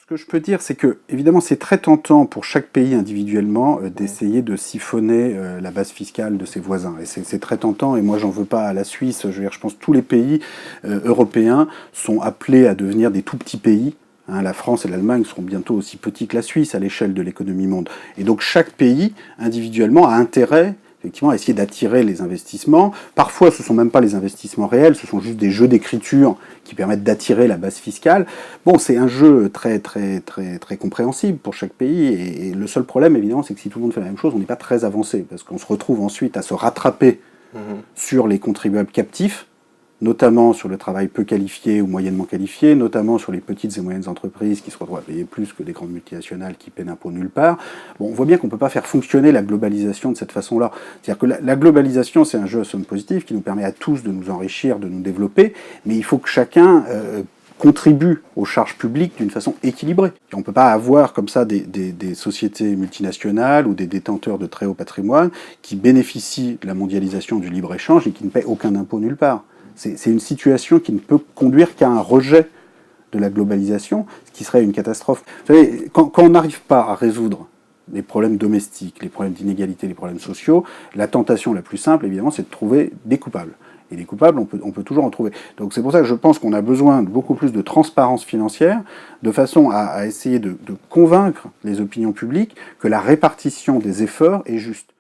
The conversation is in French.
Ce que je peux dire, c'est que, évidemment, c'est très tentant pour chaque pays individuellement d'essayer de siphonner la base fiscale de ses voisins. Et c'est très tentant, et moi, j'en veux pas à la Suisse. Je veux dire, je pense que tous les pays européens sont appelés à devenir des tout petits pays. Hein, la France et l'Allemagne seront bientôt aussi petits que la Suisse à l'échelle de l'économie monde. Et donc, chaque pays, individuellement, a intérêt effectivement, à essayer d'attirer les investissements. Parfois, ce ne sont même pas les investissements réels, ce sont juste des jeux d'écriture qui permettent d'attirer la base fiscale. Bon, c'est un jeu très compréhensible pour chaque pays, et le seul problème, évidemment, c'est que si tout le monde fait la même chose, on n'est pas très avancé, parce qu'on se retrouve ensuite à se rattraper sur les contribuables captifs, notamment sur le travail peu qualifié ou moyennement qualifié, notamment sur les petites et moyennes entreprises qui se retrouvent à payer plus que des grandes multinationales qui paient d'impôts nulle part. Bon, on voit bien qu'on ne peut pas faire fonctionner la globalisation de cette façon-là. C'est-à-dire que la globalisation, c'est un jeu à somme positive qui nous permet à tous de nous enrichir, de nous développer, mais il faut que chacun contribue aux charges publiques d'une façon équilibrée. Et on ne peut pas avoir comme ça des sociétés multinationales ou des détenteurs de très haut patrimoine qui bénéficient de la mondialisation du libre-échange et qui ne paient aucun impôt nulle part. C'est une situation qui ne peut conduire qu'à un rejet de la globalisation, ce qui serait une catastrophe. Vous savez, quand on n'arrive pas à résoudre les problèmes domestiques, les problèmes d'inégalité, les problèmes sociaux, la tentation la plus simple, évidemment, c'est de trouver des coupables. Et les coupables, on peut toujours en trouver. Donc c'est pour ça que je pense qu'on a besoin de beaucoup plus de transparence financière, de façon à essayer de convaincre les opinions publiques que la répartition des efforts est juste.